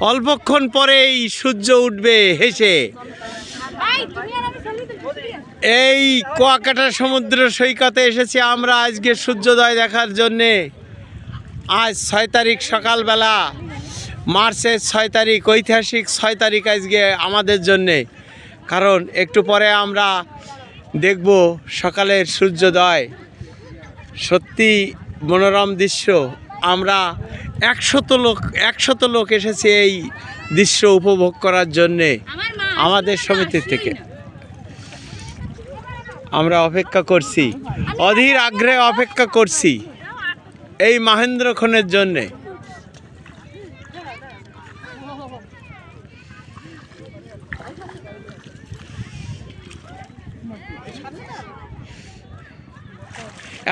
অল্পক্ষণ পরেই সূর্য উঠবে হেসে। এই কুয়াকাটা সমুদ্র সৈকতে এসেছি আমরা আজকে সূর্যোদয় দেখার জন্যে। আজ 6 তারিখ সকালবেলা, মার্চের 6 তারিখ, ঐতিহাসিক 6 তারিখ আজকে আমাদের জন্যে। কারণ একটু পরে আমরা দেখব সকালের সূর্যোদয়। সত্যি মনোরম দৃশ্য। আমরা 100 লোক এসেছে এই দৃশ্য উপভোগ করার জন্যে আমাদের সমিতি থেকে। আমরা অপেক্ষা করছি, অধীর আগ্রহে অপেক্ষা করছি এই মহেন্দ্রক্ষণের জন্যে।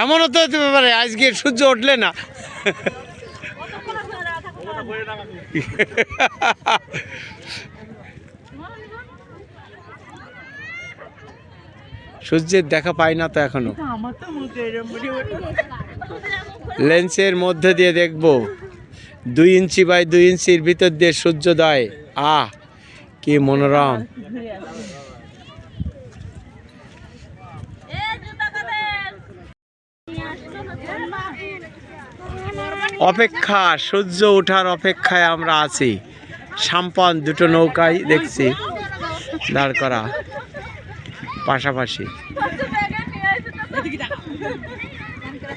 এমনও তো হতে পারে আজকে সূর্য উঠলে না। সূর্যের দেখা পাই না তো এখনো। লেন্সের মধ্যে দিয়ে দেখব 2 ইঞ্চি বাই 2 ইঞ্চির ভিতর দিয়ে সূর্যোদয়। কি মনোরম। অপেক্ষা, সূর্য ওঠার অপেক্ষায় আমরা আছি। সাম্পান 2টো নৌকায় দেখছি দাঁড় করা পাশাপাশি।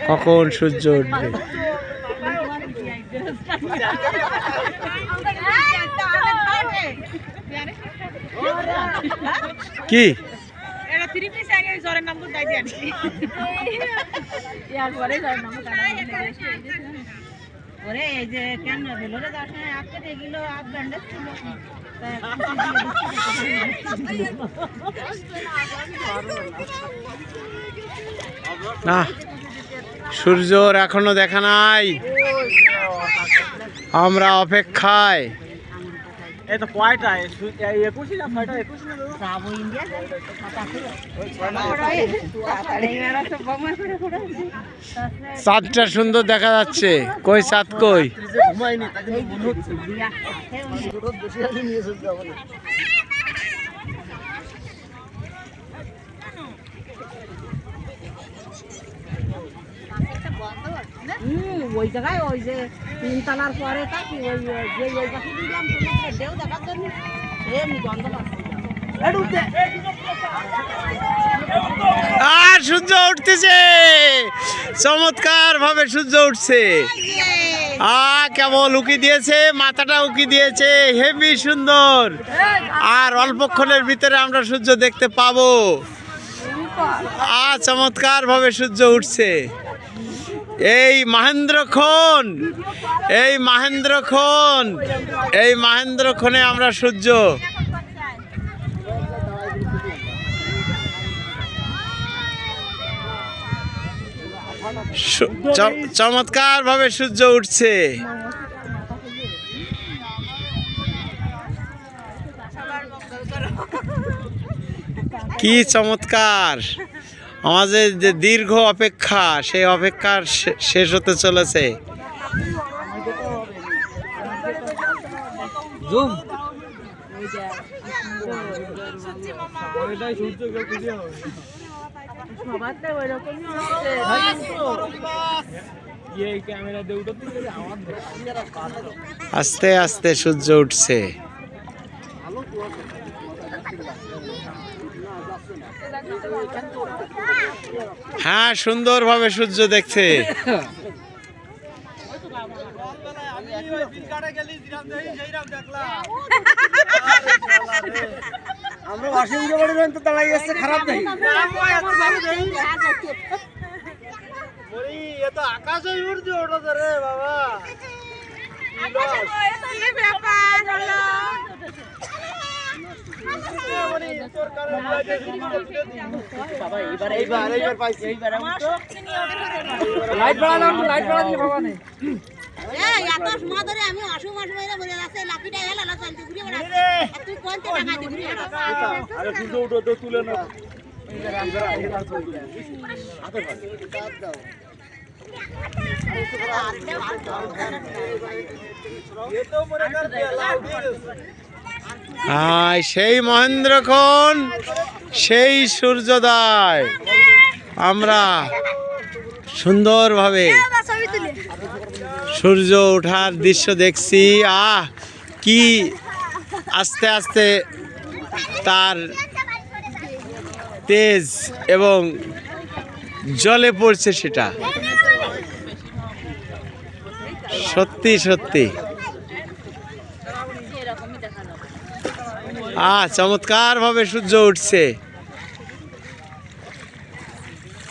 কখন সূর্য উঠবে? কি না, সূর্যর এখনো দেখা নাই। আমরা অপেক্ষায়। চাঁদটা সুন্দর দেখা যাচ্ছে। কই চাঁদ কই? ওই জায়গায় ওই যে 3 তলার পরে থাকি ওই যে ওই পাশে দিলাম তোমাকে দেও দেখার জন্য এমনি গন্ধ পাচ্ছি। আর সূর্য উঠতেছে, চমৎকার ভাবে সূর্য উঠছে। কেমন উকি দিয়েছে, মাথাটা উকি দিয়েছে, হেভি সুন্দর। আর অল্পক্ষণের ভিতরে আমরা সূর্য দেখতে পাবো। চমৎকার ভাবে সূর্য উঠছে। এই মহেন্দ্রক্ষণ, এই মহেন্দ্রক্ষণে আমরা সূর্য। চমৎকার ভাবে সূর্য উঠছে। কি চমৎকার। আমাদের যে দীর্ঘ অপেক্ষা, সেই অপেক্ষার শেষ হতে চলেছে। আস্তে আস্তে সূর্য উঠছে। হ্যাঁ, সুন্দরভাবে সূর্য দেখছে। আমরা অসংখ্য বড় তো দাঁড়াই আছে, খারাপ নাই। আকাশে উড়ছে ওটা রে বাবা। লাইট বাড়ালাম, লাইট বাড়া দিয়ে বাবা নেই। এত সময় ধরে আমি অসুখ বলে যাচ্ছে, লাঠিটা এলা না চলতে ঘুরে বেড়াচ্ছে। তুই কোনতে টাকা দিয়ে ঘুরে বেড়াচ্ছিস? আরে সূর্য উঠো তো তুলে নাও। সেই মহেন্দ্রক্ষণ, সেই সূর্যোদয় আমরা সুন্দরভাবে সূর্য ওঠার দৃশ্য দেখছি। কি আস্তে আস্তে তার তেজ এবং জলে পড়ছে, সেটা সত্যি সত্যি চমৎকার ভাবে সূর্য উঠছে।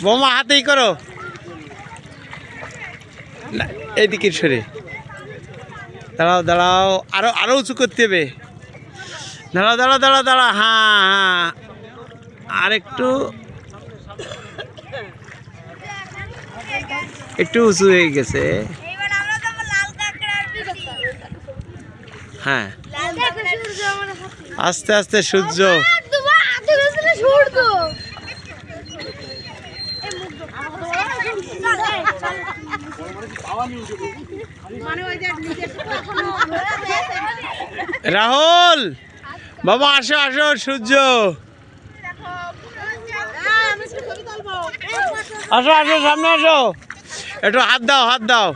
বোমা হাতেই করো না, এইদিকে সরে দাঁড়াও দাঁড়াও, আরো উঁচু করতে হবে। দাঁড়াও দাঁড়াও দাঁড়াও দাঁড়াও, হ্যাঁ, আর একটু উঁচু হয়ে গেছে। হ্যাঁ, আস্তে আস্তে সূর্য রাহুল বাবা, আসো আসো, সূর্য আসো আসো, সামনে আসো, একটু হাত দাও, হাত দাও।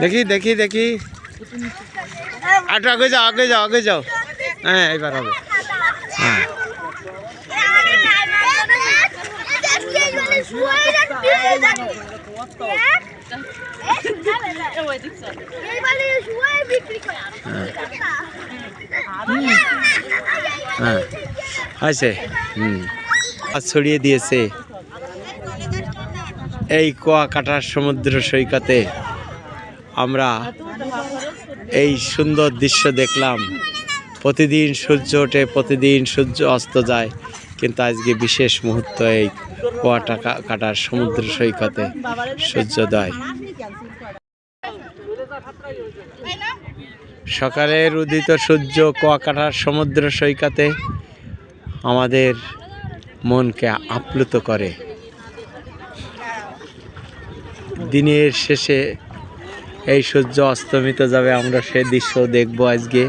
দেখি দেখি দেখি, একটু আগে যাও, আগে যাও, আগে যাও। হ্যাঁ, এবার হবে। হ্যাঁ, হ্যাঁ আছে, ছড়িয়ে দিয়েছে এই কুয়াকাটার সমুদ্র সৈকতে। আমরা এই সুন্দর দৃশ্য দেখলাম। প্রতিদিন সূর্য ওঠে, প্রতিদিন সূর্য অস্ত যায়, কিন্তু আজকে বিশেষ মুহূর্ত এই কুয়াকাটার সমুদ্র সৈকতে সূর্যোদয়। সকালের উদিত সূর্য কুয়াকাটার সমুদ্র সৈকতে আমাদের মনকে আপ্লুত করে। দিনের শেষে এই সূর্য অস্তমিত যাবে, আমরা সে দৃশ্য দেখব আজকে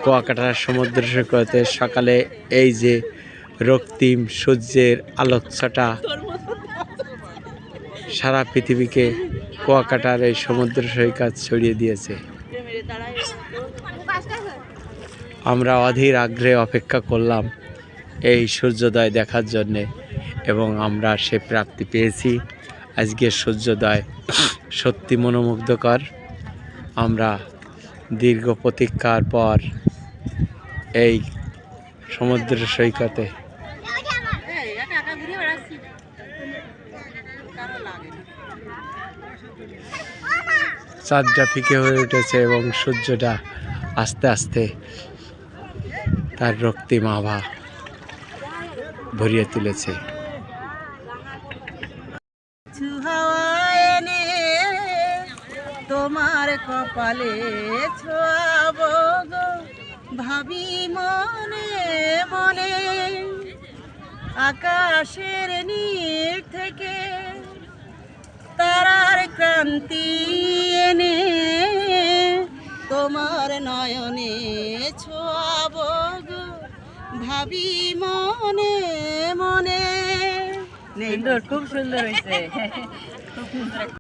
কুয়াকাটার সমুদ্র সৈকতে। সকালে এই যে রক্তিম সূর্যের আলোকছটা সারা পৃথিবীকে কুয়াকাটার এই সমুদ্র সৈকত ছড়িয়ে দিয়েছে। আমরা অধীর আগ্রহে অপেক্ষা করলাম এই সূর্যোদয় দেখার জন্যে, এবং আমরা সে প্রাপ্তি পেয়েছি। আজকের সূর্যোদয় সত্যি মনোমুগ্ধকর। আমরা দীর্ঘ প্রতীক্ষার পর এই সমুদ্র সৈকতে চাঁদটা ফিকে হয়ে উঠেছে এবং সূর্যটা আস্তে আস্তে তার রক্তিম আভা ভরিয়ে তুলেছে। তোমার কপালে ছোঁয়াবো গো, ভাবি মনে মনে আকাশের নীল থেকে তারার ক্রান্তি এনে তোমার নয়নে ছোঁয়াবো গো, ভাবি মনে মনে। খুব সুন্দর হয়েছে।